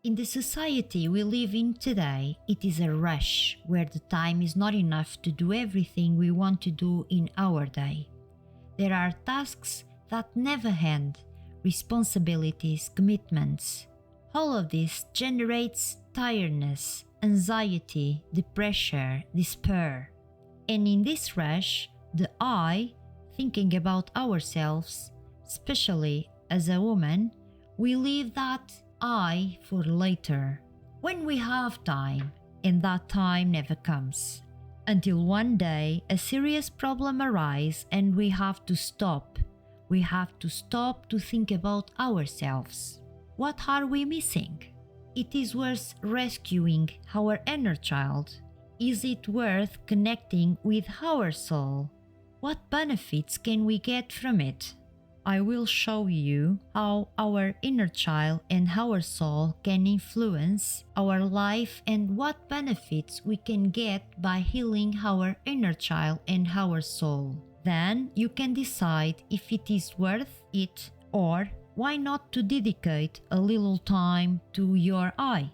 In the society we live in today, it is a rush where the time is not enough to do everything we want to do in our day. There are tasks that never end, responsibilities, commitments. All of this generates tiredness, anxiety, depression, despair. And in this rush, the I, thinking about ourselves, especially as a woman, we leave that I for later, when we have time, and that time never comes. Until one day a serious problem arises and we have to stop. We have to stop to think about ourselves. What are we missing? It is worth rescuing our inner child. Is it worth connecting with our soul? What benefits can we get from it? I will show you how our inner child and our soul can influence our life and what benefits we can get by healing our inner child and our soul. Then you can decide if it is worth it, or why not to dedicate a little time to your I.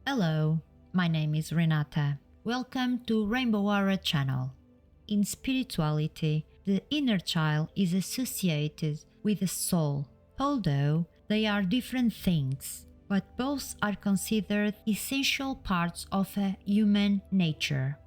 Hello, my name is Renata. Welcome to Rainbow Aura channel. In spirituality, the inner child is associated with the soul, although they are different things, but both are considered essential parts of a human nature.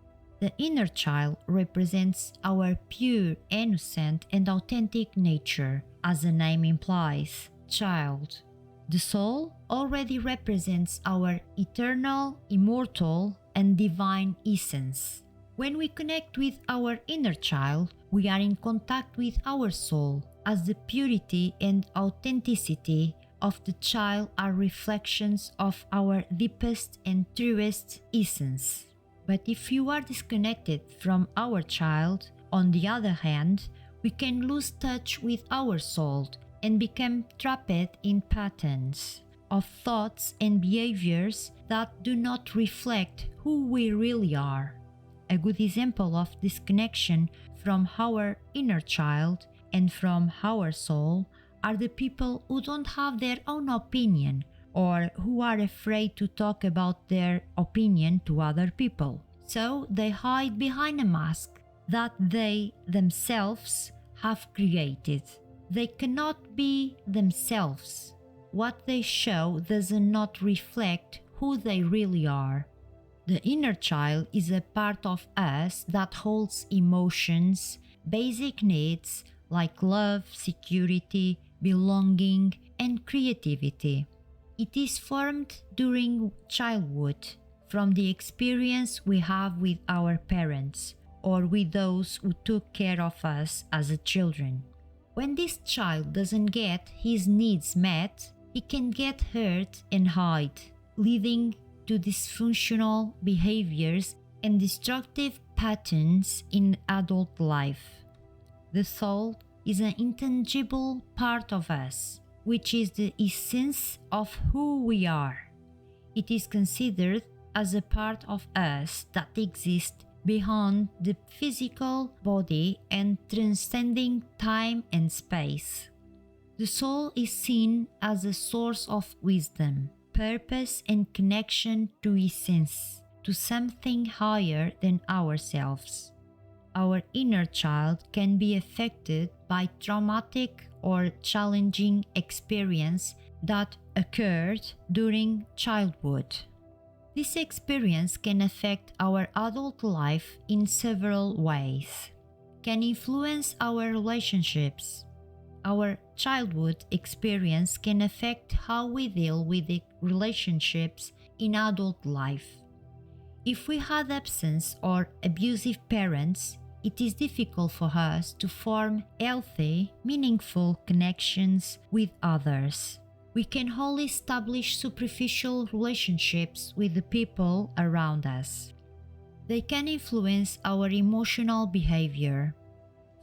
The inner child represents our pure, innocent, and authentic nature, as the name implies, child. The soul already represents our eternal, immortal, and divine essence. When we connect with our inner child, we are in contact with our soul, as the purity and authenticity of the child are reflections of our deepest and truest essence. But if you are disconnected from our child, on the other hand, we can lose touch with our soul and become trapped in patterns of thoughts and behaviors that do not reflect who we really are. A good example of disconnection from our inner child and from our soul are the people who don't have their own opinion or who are afraid to talk about their opinion to other people. So they hide behind a mask that they themselves have created. They cannot be themselves. What they show does not reflect who they really are. The inner child is a part of us that holds emotions, basic needs like love, security, belonging, and creativity. It is formed during childhood from the experience we have with our parents or with those who took care of us as children. When this child doesn't get his needs met, he can get hurt and hide, leading to dysfunctional behaviors and destructive patterns in adult life. The soul is an intangible part of us, which is the essence of who we are. It is considered as a part of us that exists beyond the physical body and transcending time and space. The soul is seen as a source of wisdom, purpose, and connection to essence, to something higher than ourselves. Our inner child can be affected by traumatic or challenging experience that occurred during childhood. This experience can affect our adult life in several ways, can influence our relationships. Our childhood experience can affect how we deal with the relationships in adult life. If we had absent or abusive parents, it is difficult for us to form healthy, meaningful connections with others. We can only establish superficial relationships with the people around us. They can influence our emotional behavior.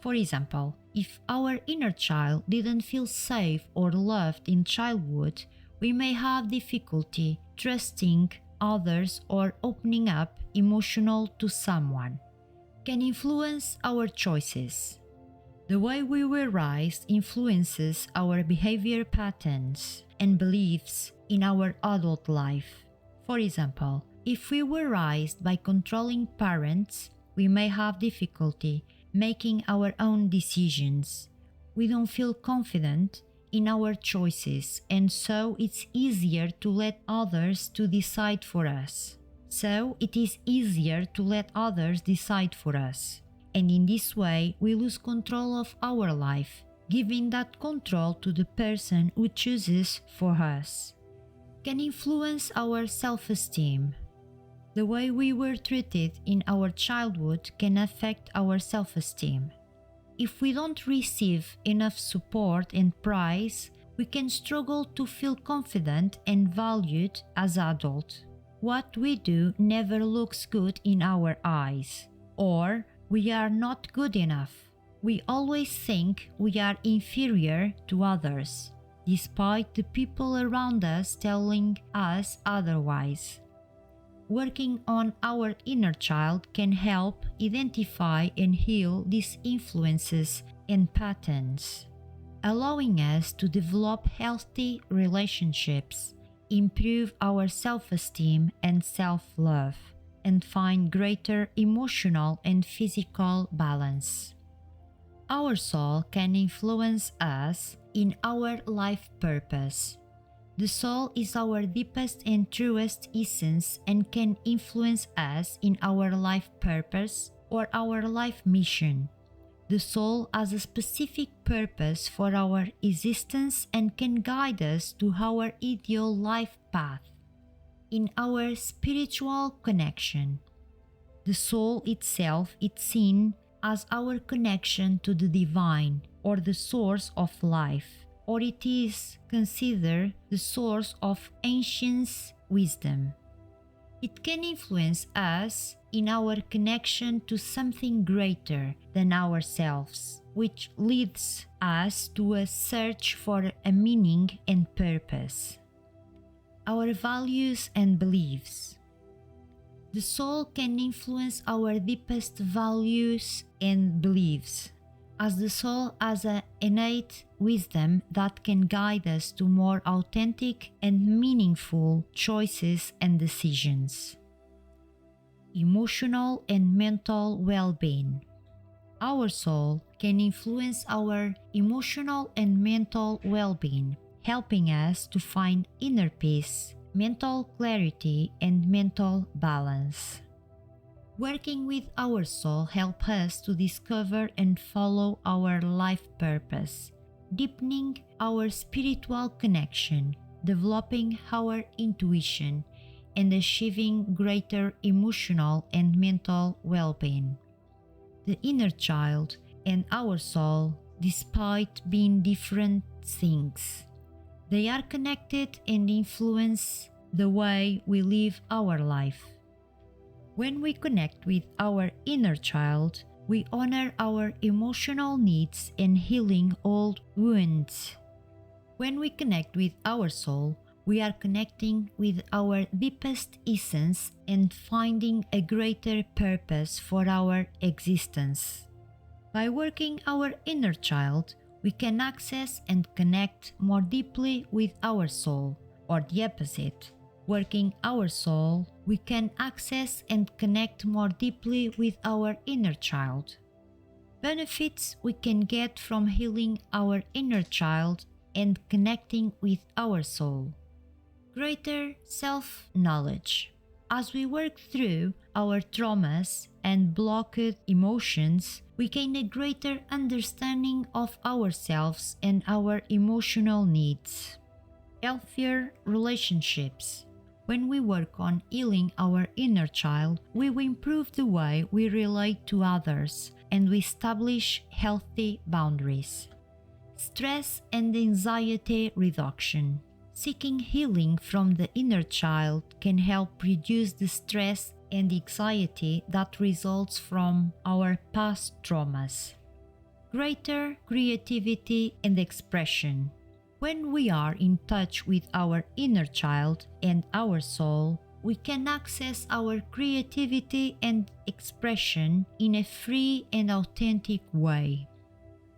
For example, if our inner child didn't feel safe or loved in childhood, we may have difficulty trusting others or opening up emotional to someone. Can influence our choices. The way we were raised influences our behavior patterns and beliefs in our adult life. For example, if we were raised by controlling parents, we may have difficulty making our own decisions. We don't feel confident in our choices, and so it's easier to let others to decide for us. And in this way, we lose control of our life, giving that control to the person who chooses for us. Can influence our self-esteem. The way we were treated in our childhood can affect our self-esteem. If we don't receive enough support and praise, we can struggle to feel confident and valued as adults. What we do never looks good in our eyes, or we are not good enough. We always think we are inferior to others, despite the people around us telling us otherwise. Working on our inner child can help identify and heal these influences and patterns, allowing us to develop healthy relationships, improve our self-esteem and self-love, and find greater emotional and physical balance. Our soul can influence us in our life purpose. The soul is our deepest and truest essence and can influence us in our life purpose or our life mission. The soul has a specific purpose for our existence and can guide us to our ideal life path. In our spiritual connection, the soul itself is seen as our connection to the divine or the source of life, or it is considered the source of ancient wisdom. It can influence us in our connection to something greater than ourselves, which leads us to a search for a meaning and purpose. Our values and beliefs. The soul can influence our deepest values and beliefs, as the soul has an innate wisdom that can guide us to more authentic and meaningful choices and decisions. Emotional and mental well-being. Our soul can influence our emotional and mental well-being, helping us to find inner peace, mental clarity, and mental balance. Working with our soul helps us to discover and follow our life purpose, deepening our spiritual connection, developing our intuition, and achieving greater emotional and mental well-being. The inner child and our soul, despite being different things, they are connected and influence the way we live our life. When we connect with our inner child, we honor our emotional needs and healing old wounds. When we connect with our soul, we are connecting with our deepest essence and finding a greater purpose for our existence. By working our inner child, we can access and connect more deeply with our soul, or the opposite. Working our soul, we can access and connect more deeply with our inner child. Benefits we can get from healing our inner child and connecting with our soul. Greater self-knowledge. As we work through our traumas and blocked emotions, we gain a greater understanding of ourselves and our emotional needs. Healthier relationships. When we work on healing our inner child, we will improve the way we relate to others and we establish healthy boundaries. Stress and anxiety reduction. Seeking healing from the inner child can help reduce the stress and anxiety that results from our past traumas. Greater creativity and expression. When we are in touch with our inner child and our soul, we can access our creativity and expression in a free and authentic way.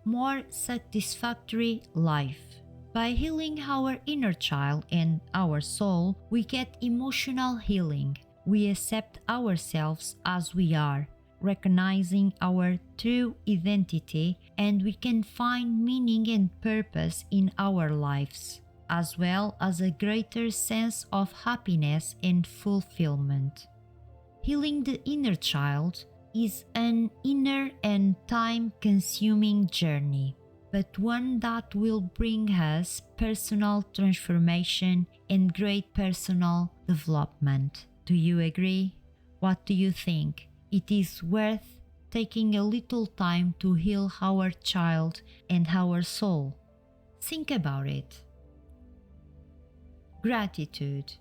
more satisfactory life. By healing our inner child and our soul, we get emotional healing. We accept ourselves as we are, recognizing our true identity, and we can find meaning and purpose in our lives, as well as a greater sense of happiness and fulfillment. Healing the inner child is an inner and time-consuming journey, but one that will bring us personal transformation and great personal development. Do you agree? What do you think? It is worth taking a little time to heal our child and our soul. Think about it. Gratitude.